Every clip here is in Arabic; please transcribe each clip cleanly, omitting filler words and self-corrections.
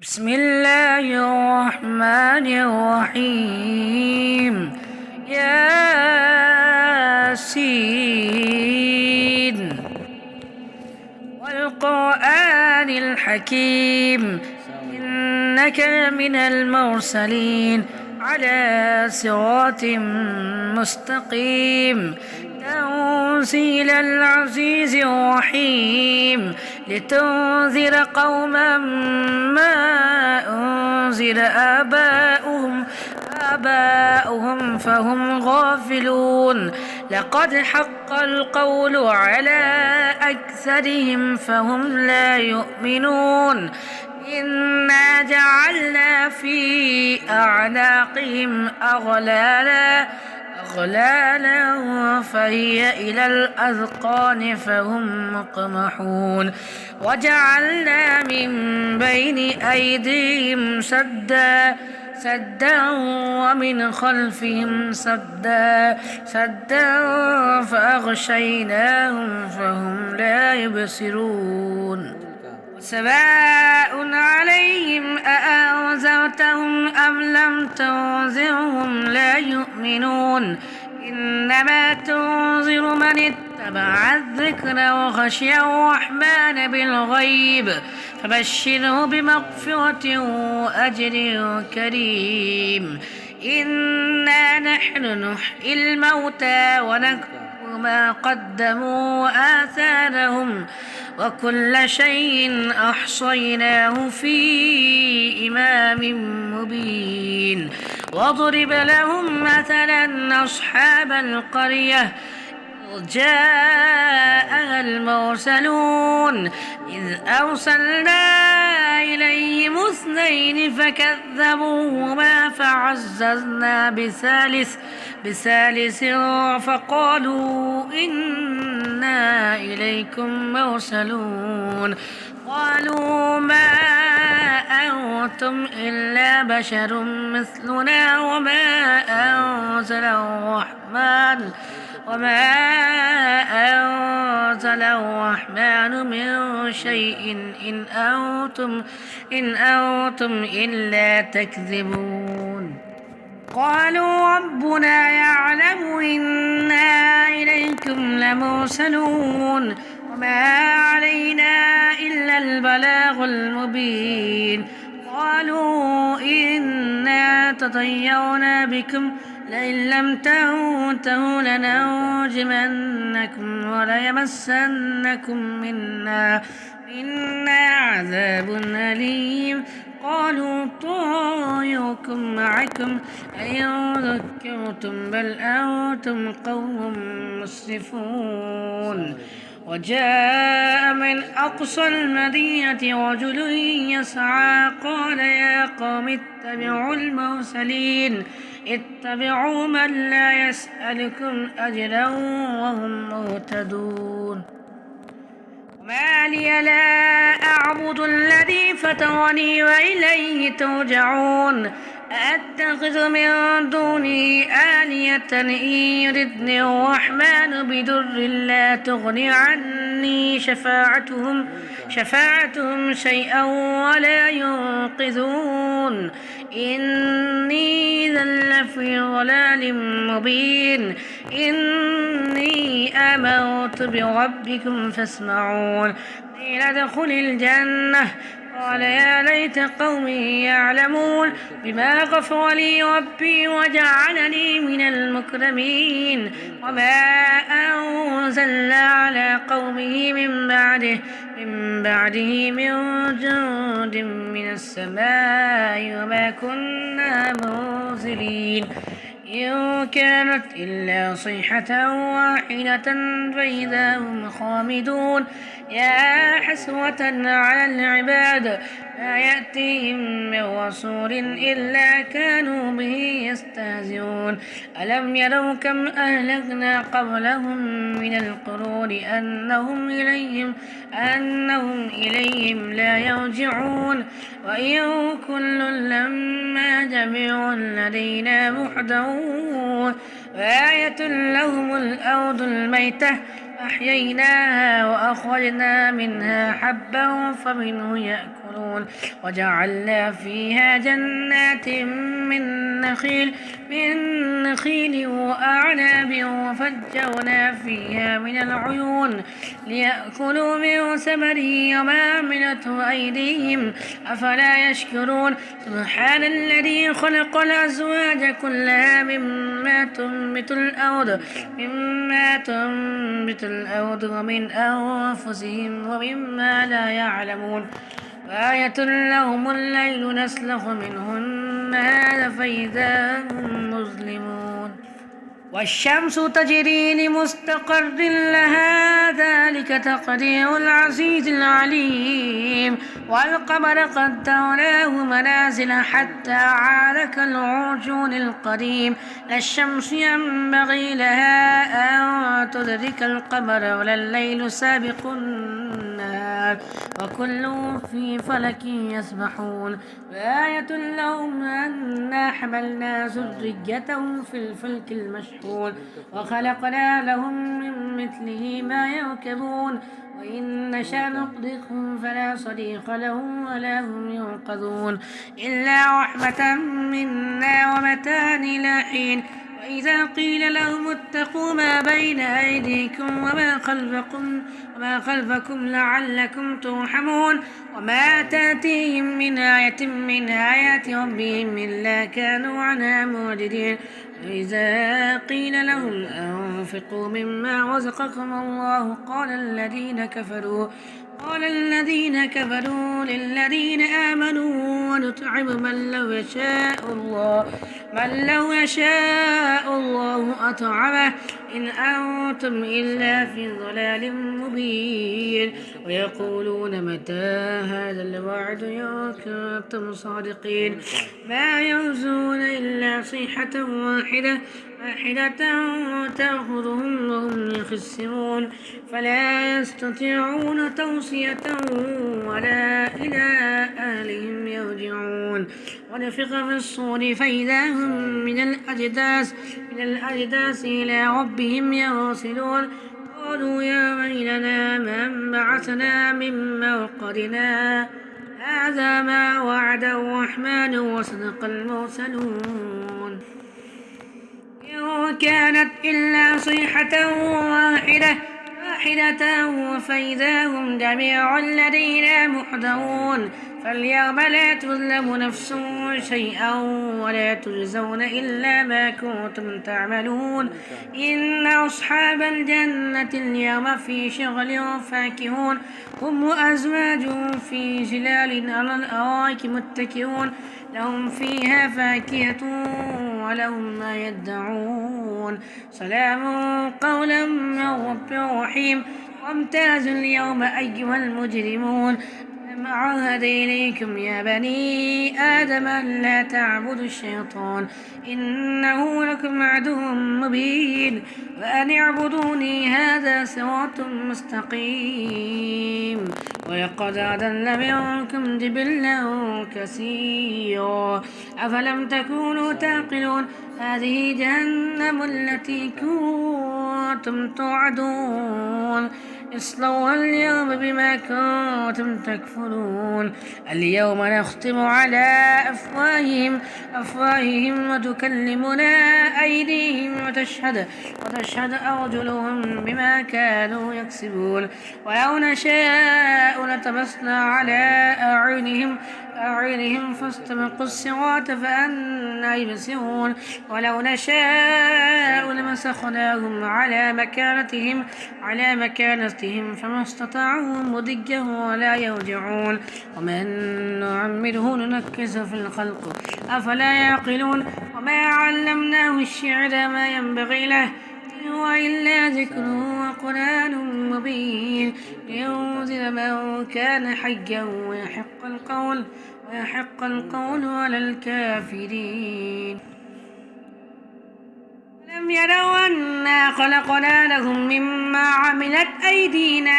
بسم الله الرحمن الرحيم ياسين والقرآن الحكيم إنك من المرسلين على صراط مستقيم تنزيل العزيز الرحيم لتنذر قوما ما أنزل آباؤهم فهم غافلون لقد حق القول على أكثرهم فهم لا يؤمنون إنا جعلنا في أعناقهم أغلالا فهي إلى الأذقان فهم مقمحون وجعلنا من بين أيديهم سدا ومن خلفهم سدا فأغشيناهم فهم لا يبصرون سواء عليهم أأنذرتهم أم لم تنذرهم لا يؤمنون إنما تنذر من اتبع الذكر وخشي الرحمن بالغيب فبشره بمغفرة وأجر كريم إنا نحن نحيي الموتى ونكتب ما قدموا وآثارهم وكل شيء أحصيناه في إمام مبين واضرب لهم مثلا أصحاب القرية جاءها المرسلون إذ أرسلنا إليهم اثنين فكذبوهما فعززنا بثالث فقالوا إنا إليكم مرسلون قالوا ما أنتم إلا بشر مثلنا وما أنزل الرحمن من شيء إن أنتم إلا تكذبون قالوا ربنا يعلم إنا إليكم لمرسلون وما علينا إلا البلاغ المبين قالوا إنا تطيرنا بكم لئن لم تنتهوا لنرجمنكم وليمسنكم منا عذاب أليم قالوا طائركم معكم أئن ذكرتم بل أنتم قوم مسرفون وجاء من أقصى المدينة رجل يسعى قال يا قوم اتبعوا المرسلين اتبعوا من لا يسألكم أجرا وهم مهتدون ما لي لا أعبد الذي فطرني وإليه ترجعون أتخذ من دونه آلية إن يردني الرحمن بضر لا تغني عني شفاعتهم شيئا ولا ينقذون إني إذا لفي ضلال مبين إني آمنت بربكم فاسمعون قيل ادخل الجنة قال يا ليت قومي يعلمون بما غفر لي ربي وجعلني من المكرمين وما أنزلنا على قومه من بعده من جند من السماء وما كنا منزلين إن كانت إلا صيحة واحدة فإذا هم خامدون يا حسرة على العباد ما يأتيهم من رسول إلا كانوا به يستهزئون ألم يروا كم أهلكنا قبلهم من القرون أنهم إليهم لا يرجعون وإن كل لما جميع لدينا محضرون وآية لهم الأرض الميتة أحييناها وأخرجنا منها حبا فمنه يأكلون يأكلون وجعلنا فيها جنات من نخيل وأعناب وفجرنا فيها من العيون ليأكلوا من ثمره وما عملته أيديهم أفلا يشكرون سبحان الذي خلق الأزواج كلها مما تنبت الأرض ومن أنفسهم ومما لا يعلمون وآية لهم الليل نسلخ منه النهار فإذا هم مظلمون والشمس تجري لمستقر لها ذلك تقدير العزيز العليم والقمر قدرناه منازل حتى عاد كالعرجون القديم لا الشمس ينبغي لها أن تدرك القمر ولا الليل سابق النهار وكل في فلك يسبحون وآية لهم أنا حملنا ذريتهم في الفلك المشحون وخلقنا لهم من مثله ما يركبون وإن نشأ نغرقهم فلا صريخ لهم ولا هم ينقذون إلا رحمة منا ومتاعا إلى حين وإذا قيل لهم اتقوا ما بين أيديكم وما خلفكم لعلكم ترحمون وما تأتيهم من آية من آيات ربهم إلا كانوا عنها معرضين وإذا قيل لهم أنفقوا مما رزقكم الله قال الذين كفروا للذين آمنوا ونطعم من لو يشاء الله أطعمه إن أنتم إلا في ضلال مبين ويقولون متى هذا الوعد إن كنتم صادقين ما ينزون إلا صيحة واحدة تأخذهم وهم يخسرون فلا يستطيعون توصية ولا إلى أهلهم يرجعون ونفخ في الصور فإذا هم من الأجداث إلى ربهم ينسلون قالوا يا ويلنا من بعثنا من مرقدنا هذا ما وعد الرحمن وصدق المرسلون إن كانت إلا صيحة واحدة فإذا هم جميع لدينا محضرون فاليوم لا تظلم نفس شيئا ولا تجزون إلا ما كنتم تعملون إن أصحاب الجنة اليوم في شغل فاكهون هم وأزواجهم في ظلال على الأرائك متكئون لهم فيها فاكهة ولهم ما يدعون سلام قولا من رب رحيم وامتازوا اليوم أيها المجرمون عهد إليكم يا بني آدم أن لا تعبدوا الشيطان إنه لكم عدو مبين وأن اعبدوني هذا صراط مستقيم ولقد أضل منكم جبلا كثيرا أفلم تكونوا تعقلون هذه جهنم التي كنتم توعدون اصلوها اليوم بما كنتم تكفرون اليوم نختم على أفواههم وتكلمنا أيديهم وتشهد أرجلهم بما كانوا يكسبون ولو نشاء لطمسنا على أعينهم فاستبقوا الصراط فأنى يبصرون ولو نشاء لمسخناهم على مكانتهم فما استطاعوا مضيا ولا يرجعون ومن نعمره ننكسه في الخلق أفلا يعقلون وما علمناه الشعر ما ينبغي له إن هو إلا ذكر وقرآن مبين لينذر من كان حيا ويحق القول على الكافرين لم يروا أنا خلقنا لهم مما عملت أيدينا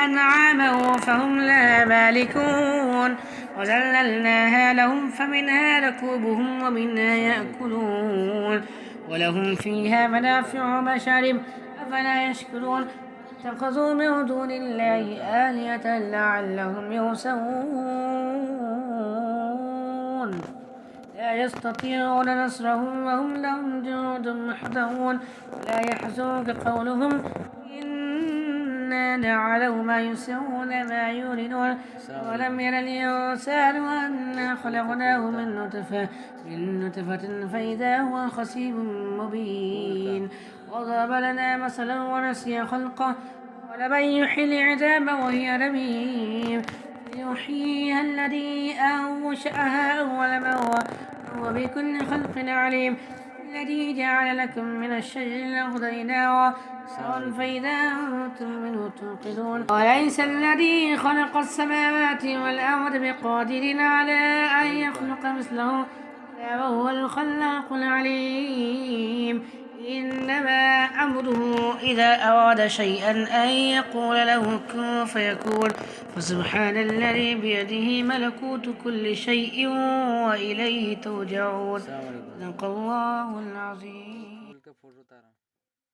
أنعاما فهم لا مالكون وذللناها لهم فمنها ركوبهم ومنها يأكلون ولهم فيها منافع ومشارب أفلا يشكرون اتخذوا من دون الله آلهة لعلهم يرسلون لا يستطيعون نصرهم وهم لهم جنود محضرون لا يحزنك قولهم إنا نعلم ما يسرون ما يعلنون ولم ير الإنسان أنا خلقناه من نطفة فإذا هو خصيم مبين وضرب لنا مثلا ونسي خلقه ولمن يحيي العظام وهي رميم يحييها الذي أنشأها أول مرة وهو بكل خلق عليم الذي جعل لكم من الشجر الأخضر نارا فإذا أنتم منه توقدون وليس الذي خلق السماوات والأرض بقادر على أن يخلق مثله وهو الخلاق العليم إنما أمره إذا أراد شيئا أن يقول له كن فيكون فسبحان الذي بيده ملكوت كل شيء وإليه ترجعون صدق الله العظيم.